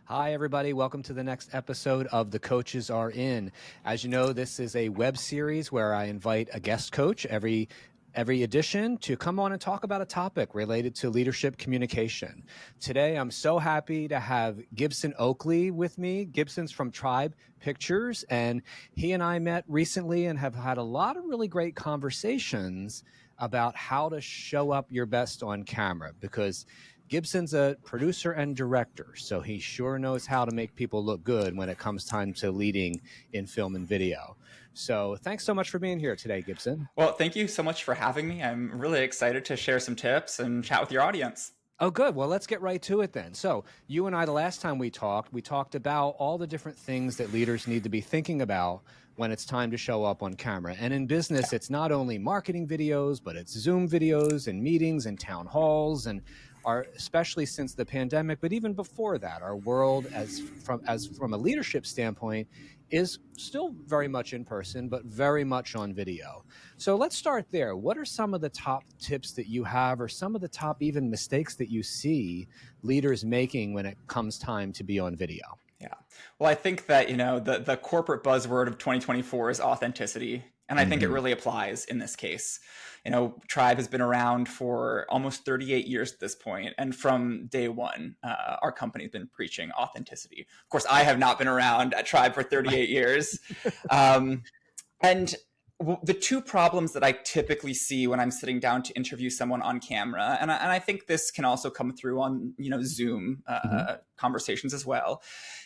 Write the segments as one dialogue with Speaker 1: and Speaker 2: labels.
Speaker 1: Hi, everybody. Welcome to the next episode of The Coaches Are In. As you know, this is a web series where I invite a guest coach every edition to come on and talk about a topic related to leadership communication. Today, I'm so happy to have Gibson Oakley with me. Gibson's from Tribe Pictures, and he and I met recently and have had a lot of really great conversations about how to show up your best on camera, because Gibson's a producer and director, so he sure knows how to make people look good when it comes time to leading in film and video. So thanks so much for being here today, Gibson.
Speaker 2: Well, thank you so much for having me. I'm really excited to share some tips and chat with your audience.
Speaker 1: Oh, good. Well, let's get right to it then. So you and I, the last time we talked about all the different things that leaders need to be thinking about when it's time to show up on camera. And in business, it's not only marketing videos, but it's Zoom videos and meetings and town halls, and especially since the pandemic, but even before that, our world as from a leadership standpoint is still very much in person, but very much on video. So let's start there. What are some of the top tips that you have, or some of the top even mistakes that you see leaders making when it comes time to be on video?
Speaker 2: Yeah. Well, I think that, the corporate buzzword of 2024 is authenticity. And I think it really applies in this case. Tribe has been around for almost 38 years at this point. And from day one, our company's been preaching authenticity. Of course, I have not been around at Tribe for 38 years. And the two problems that I typically see when I'm sitting down to interview someone on camera, and I think this can also come through on Zoom conversations as well,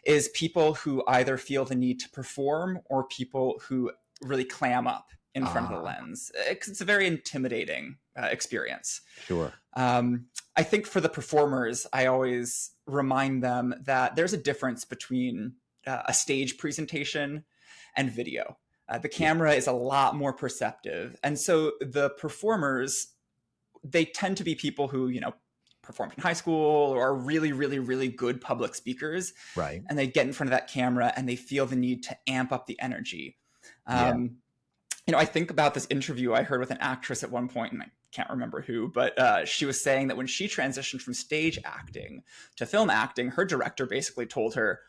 Speaker 2: is people who either feel the need to perform or people who really clam up in front of the lens. It's a very intimidating experience.
Speaker 1: Sure.
Speaker 2: I think for the performers, I always remind them that there's a difference between a stage presentation and video. The camera is a lot more perceptive. And so the performers, they tend to be people who, performed in high school or are really, really, really good public speakers.
Speaker 1: Right.
Speaker 2: And they get in front of that camera and they feel the need to amp up the energy. I think about this interview I heard with an actress at one point, and I can't remember who, but she was saying that when she transitioned from stage acting to film acting, her director basically told her,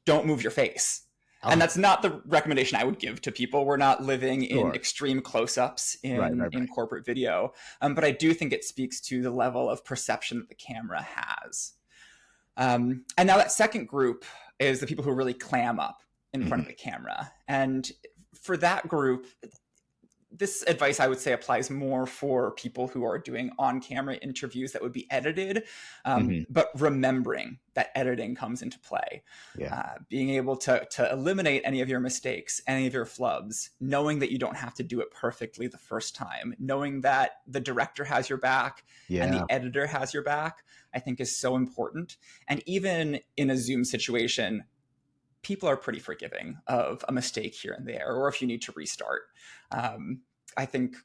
Speaker 2: don't move your face. And that's not the recommendation I would give to people. We're not living in extreme close-ups in corporate video. But I do think it speaks to the level of perception that the camera has. And now that second group is the people who really clam up in front of the camera. And for that group, this advice I would say applies more for people who are doing on-camera interviews that would be edited, but remembering that editing comes into play. Being able to eliminate any of your mistakes, any of your flubs, knowing that you don't have to do it perfectly the first time, knowing that the director has your back and the editor has your back, I think is so important. And even in a Zoom situation, people are pretty forgiving of a mistake here and there, or if you need to restart. I think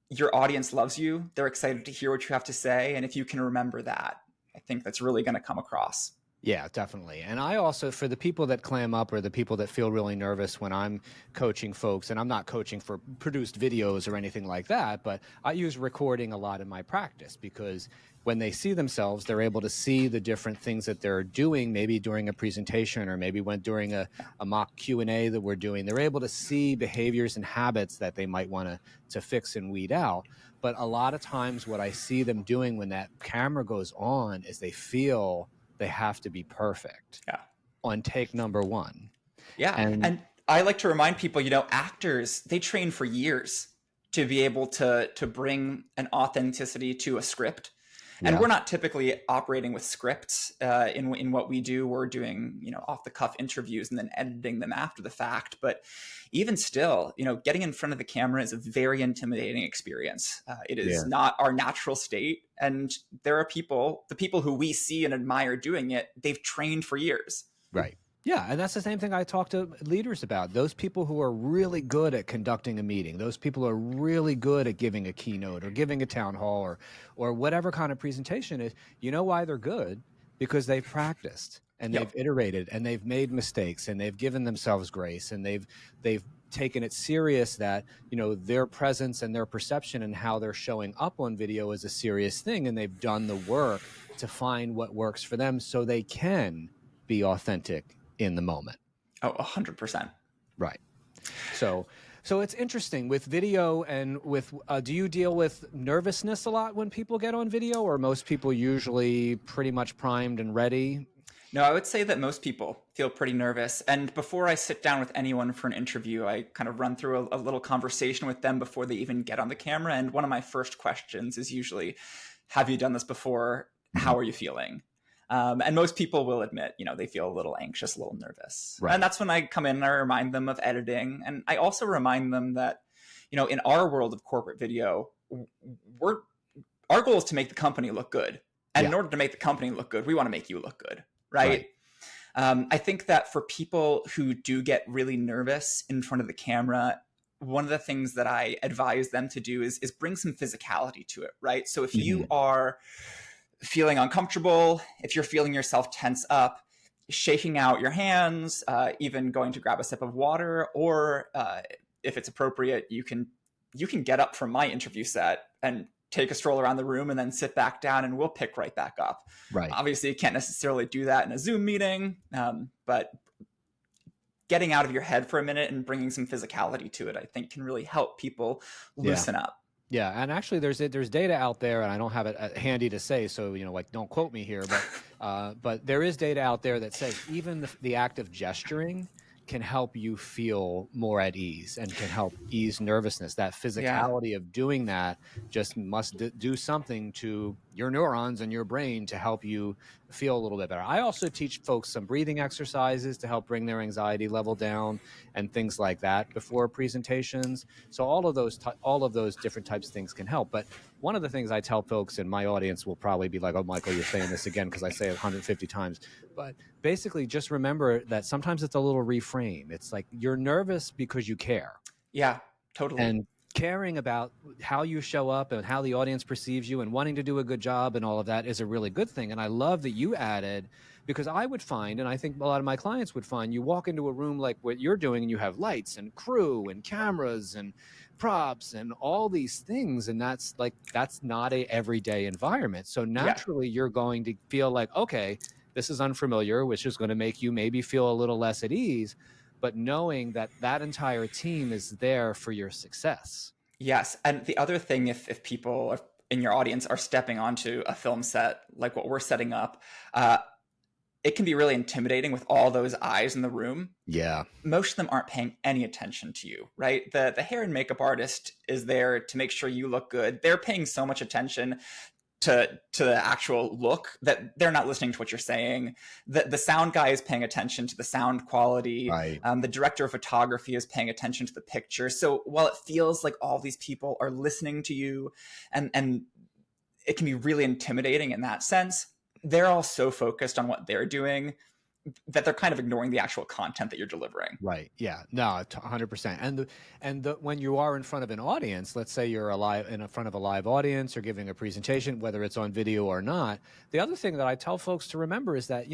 Speaker 2: your audience loves you. They're excited to hear what you have to say. And if you can remember that, I think that's really going to come across.
Speaker 1: Yeah, definitely. And I also, for the people that clam up or the people that feel really nervous when I'm coaching folks, and I'm not coaching for produced videos or anything like that, but I use recording a lot in my practice, because when they see themselves, they're able to see the different things that they're doing, maybe during a presentation or maybe during a mock Q&A that we're doing. They're able to see behaviors and habits that they might want to fix and weed out. But a lot of times what I see them doing when that camera goes on is they feel they have to be perfect on take number one.
Speaker 2: And I like to remind people, actors, they train for years to be able to bring an authenticity to a script. And we're not typically operating with scripts in what we do. We're doing, off the cuff interviews and then editing them after the fact. But even still, getting in front of the camera is a very intimidating experience. It is not our natural state. And there are the people who we see and admire doing it, they've trained for years.
Speaker 1: Right. Yeah, and that's the same thing I talk to leaders about. Those people who are really good at conducting a meeting, those people who are really good at giving a keynote or giving a town hall or whatever kind of presentation is, you know why they're good? Because they've practiced and they've iterated and they've made mistakes and they've given themselves grace and they've taken it serious that, their presence and their perception and how they're showing up on video is a serious thing, and they've done the work to find what works for them so they can be authentic in the moment.
Speaker 2: Oh, 100%.
Speaker 1: Right. So it's interesting with video and with, do you deal with nervousness a lot when people get on video, or most people usually pretty much primed and ready?
Speaker 2: No, I would say that most people feel pretty nervous. And before I sit down with anyone for an interview, I kind of run through a little conversation with them before they even get on the camera. And one of my first questions is usually, have you done this before? How are you feeling? And most people will admit, they feel a little anxious, a little nervous.
Speaker 1: Right.
Speaker 2: And that's when I come in and I remind them of editing. And I also remind them that, in our world of corporate video, our goal is to make the company look good. And in order to make the company look good, we want to make you look good. Right. I think that for people who do get really nervous in front of the camera, one of the things that I advise them to do is bring some physicality to it. Right. So if you are feeling uncomfortable, if you're feeling yourself tense up, shaking out your hands, even going to grab a sip of water, or if it's appropriate, you can get up from my interview set and take a stroll around the room and then sit back down, and we'll pick right back up.
Speaker 1: Right.
Speaker 2: Obviously, you can't necessarily do that in a Zoom meeting, but getting out of your head for a minute and bringing some physicality to it, I think, can really help people loosen up.
Speaker 1: Yeah, and actually, there's data out there, and I don't have it handy to say, so don't quote me here, but there is data out there that says even the act of gesturing can help you feel more at ease and can help ease nervousness. That physicality of doing that just must do something to your neurons and your brain to help you feel a little bit better. I also teach folks some breathing exercises to help bring their anxiety level down and things like that before presentations. So all of those different types of things can help. But one of the things I tell folks, and my audience will probably be like, oh, Michael, you're saying this again, because I say it 150 times. But basically, just remember that sometimes it's a little reframe. It's like you're nervous because you care.
Speaker 2: Yeah, totally.
Speaker 1: And caring about how you show up and how the audience perceives you and wanting to do a good job and all of that is a really good thing. And I love that you added, because I would find, and I think a lot of my clients would find, you walk into a room like what you're doing and you have lights and crew and cameras and props and all these things. And that's not a everyday environment. So naturally you're going to feel like, okay, this is unfamiliar, which is going to make you maybe feel a little less at ease. But knowing that that entire team is there for your success.
Speaker 2: Yes. And the other thing, if people in your audience are stepping onto a film set, like what we're setting up, it can be really intimidating with all those eyes in the room.
Speaker 1: Yeah.
Speaker 2: Most of them aren't paying any attention to you, right? The hair and makeup artist is there to make sure you look good. They're paying so much attention to the actual look that they're not listening to what you're saying. The sound guy is paying attention to the sound quality.
Speaker 1: Right.
Speaker 2: The director of photography is paying attention to the picture. So while it feels like all these people are listening to you and it can be really intimidating in that sense, they're all so focused on what they're doing that they're kind of ignoring the actual content that you're delivering.
Speaker 1: Right. Yeah. No, 100%. And when you are in front of an audience, let's say you're in front of a live audience or giving a presentation, whether it's on video or not, the other thing that I tell folks to remember is that,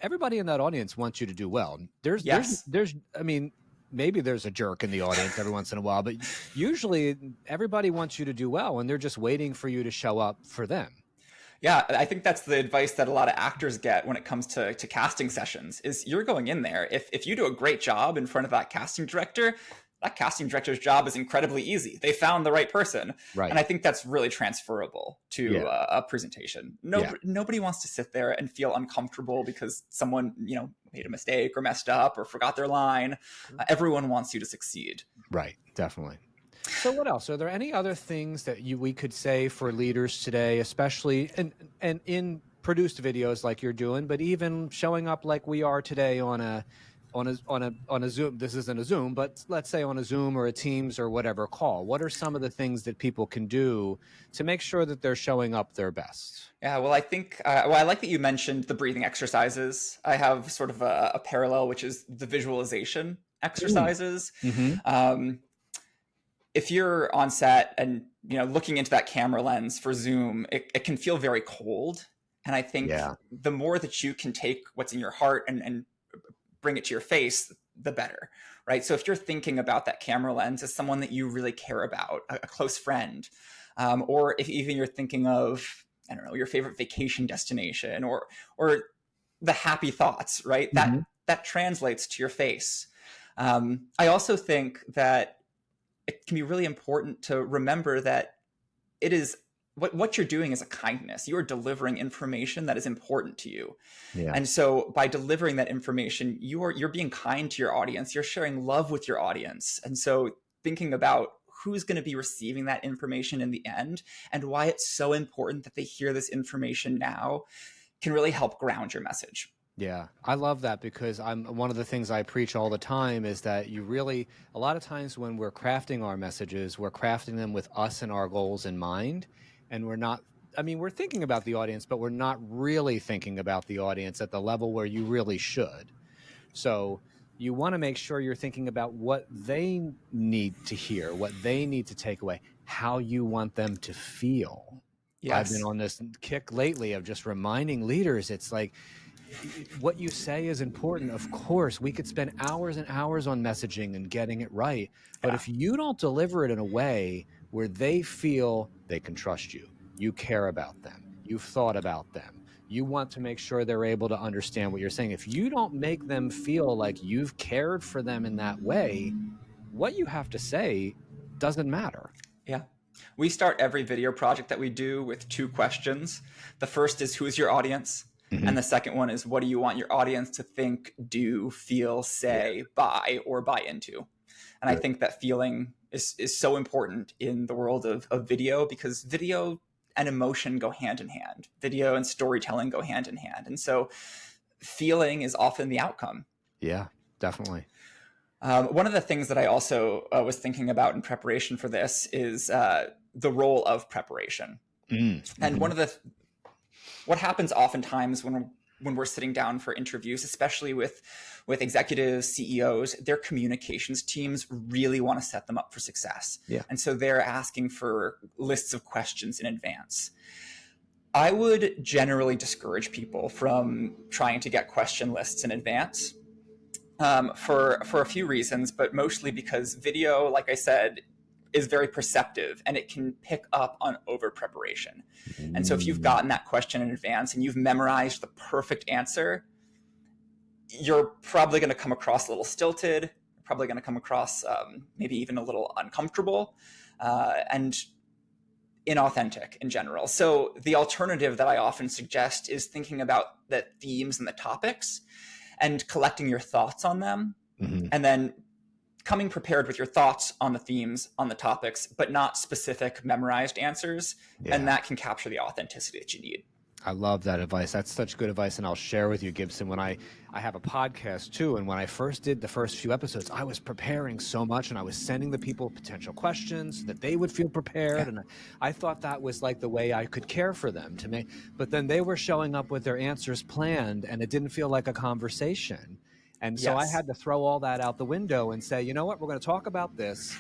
Speaker 1: everybody in that audience wants you to do well. There's, I mean, maybe there's a jerk in the audience every once in a while, but usually everybody wants you to do well, and they're just waiting for you to show up for them.
Speaker 2: Yeah, I think that's the advice that a lot of actors get when it comes to casting sessions is you're going in there. If you do a great job in front of that casting director's job is incredibly easy. They found the right person.
Speaker 1: Right.
Speaker 2: And I think that's really transferable to a presentation. Nobody wants to sit there and feel uncomfortable because someone, made a mistake or messed up or forgot their line. Everyone wants you to succeed.
Speaker 1: Right. Definitely. So what else? Are there any other things that we could say for leaders today, especially and in produced videos like you're doing, but even showing up like we are today on a Zoom? This isn't a Zoom, but let's say on a Zoom or a Teams or whatever call. What are some of the things that people can do to make sure that they're showing up their best?
Speaker 2: Yeah, well, I think, I like that you mentioned the breathing exercises. I have sort of a parallel, which is the visualization exercises. Mm-hmm. If you're on set and looking into that camera lens for Zoom, it can feel very cold. And I think the more that you can take what's in your heart and bring it to your face, the better, right? So if you're thinking about that camera lens as someone that you really care about, a close friend, or if even you're thinking of, I don't know, your favorite vacation destination or the happy thoughts, right? That translates to your face. I also think that it can be really important to remember that it is what you're doing is a kindness. You are delivering information that is important to you.
Speaker 1: Yeah.
Speaker 2: And so by delivering that information, you're being kind to your audience. You're sharing love with your audience. And so thinking about who's going to be receiving that information in the end and why it's so important that they hear this information now can really help ground your message.
Speaker 1: Yeah, I love that, because one of the things I preach all the time is that a lot of times when we're crafting our messages, we're crafting them with us and our goals in mind. And we're thinking about the audience, but we're not really thinking about the audience at the level where you really should. So you want to make sure you're thinking about what they need to hear, what they need to take away, how you want them to feel.
Speaker 2: Yes.
Speaker 1: I've been on this kick lately of just reminding leaders, it's like, what you say is important. Of course, we could spend hours and hours on messaging and getting it right. But if you don't deliver it in a way where they feel they can trust you, you care about them, you've thought about them, you want to make sure they're able to understand what you're saying. If you don't make them feel like you've cared for them in that way, what you have to say doesn't matter.
Speaker 2: Yeah. We start every video project that we do with 2 questions. The first is, who's your audience? And the second one is, what do you want your audience to think, do, feel, say, buy, or buy into? And I think that feeling is so important in the world of video, because video and emotion go hand in hand. Video and storytelling go hand in hand. And so feeling is often the outcome.
Speaker 1: Yeah, definitely.
Speaker 2: One of the things that I also was thinking about in preparation for this is the role of preparation. And what happens oftentimes when we're sitting down for interviews, especially with executives, CEOs, their communications teams really want to set them up for success.
Speaker 1: Yeah.
Speaker 2: And so they're asking for lists of questions in advance. I would generally discourage people from trying to get question lists in advance for a few reasons, but mostly because video, like I said, is very perceptive and it can pick up on over preparation. And so if you've gotten that question in advance and you've memorized the perfect answer, you're probably going to come across a little stilted, probably going to come across maybe even a little uncomfortable and inauthentic in general. So the alternative that I often suggest is thinking about the themes and the topics and collecting your thoughts on them, and then coming prepared with your thoughts on the themes, on the topics, but not specific memorized answers. Yeah. And that can capture the authenticity that you need.
Speaker 1: I love that advice. That's such good advice. And I'll share with you, Gibson, when I have a podcast too. And when I first did the first few episodes, I was preparing so much and I was sending the people potential questions so that they would feel prepared. Yeah. And I thought that was like the way I could care for them to make, but then they were showing up with their answers planned and it didn't feel like a conversation. And so I had to throw all that out the window and say, you know what, we're going to talk about this.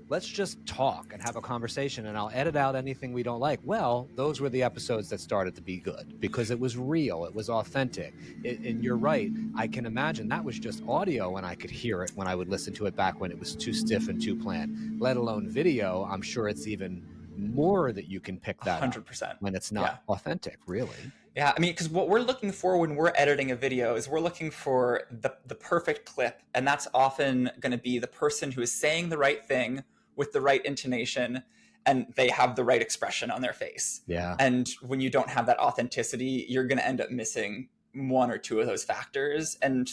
Speaker 1: Let's just talk and have a conversation and I'll edit out anything we don't like. Well, those were the episodes that started to be good because it was real. It was authentic. And you're right. I can imagine that was just audio and I could hear it when I would listen to it back when it was too stiff and too planned, let alone video. I'm sure it's even more that you can pick that
Speaker 2: 100%
Speaker 1: up when it's not authentic, really.
Speaker 2: Yeah, I mean, because what we're looking for when we're editing a video is we're looking for the perfect clip. And that's often going to be the person who is saying the right thing with the right intonation and they have the right expression on their face.
Speaker 1: Yeah.
Speaker 2: And when you don't have that authenticity, you're going to end up missing one or two of those factors. And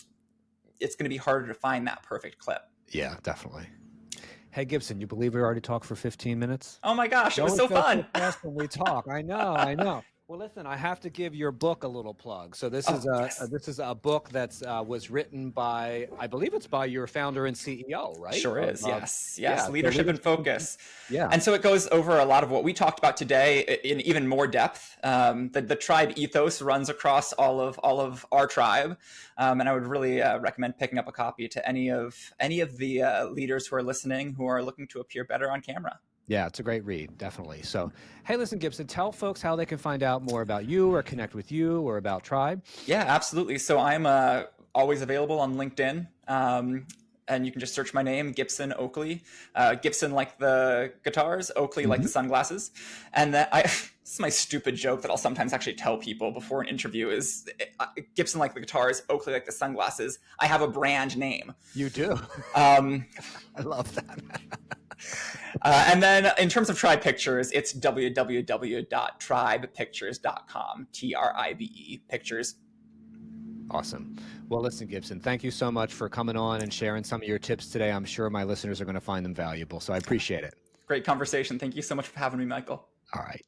Speaker 2: it's going to be harder to find that perfect clip.
Speaker 1: Yeah, definitely. Hey, Gibson, you believe we already talked for 15 minutes?
Speaker 2: Oh my gosh, it was so fun.
Speaker 1: Fast when we talk. I know. Well, listen, I have to give your book a little plug. So this is a book that's was written by, I believe it's by your founder and CEO, right?
Speaker 2: Sure is. Yes. Leadership and Focus.
Speaker 1: Yeah.
Speaker 2: And so it goes over a lot of what we talked about today in even more depth. The tribe ethos runs across all of our tribe, and I would really recommend picking up a copy to any of the leaders who are listening who are looking to appear better on camera.
Speaker 1: Yeah, it's a great read, definitely. So, hey, listen, Gibson, tell folks how they can find out more about you or connect with you or about Tribe.
Speaker 2: Yeah, absolutely. So I'm always available on LinkedIn. and you can just search my name, Gibson Oakley. Gibson like the guitars, Oakley like the sunglasses. And that this is my stupid joke that I'll sometimes actually tell people before an interview is Gibson like the guitars, Oakley like the sunglasses. I have a brand name.
Speaker 1: You do. I love that.
Speaker 2: And then in terms of Tribe Pictures, it's www.tribepictures.com, TRIBE Pictures.
Speaker 1: Awesome. Well, listen, Gibson, thank you so much for coming on and sharing some of your tips today. I'm sure my listeners are going to find them valuable, so I appreciate it.
Speaker 2: Great conversation. Thank you so much for having me, Michael.
Speaker 1: All right.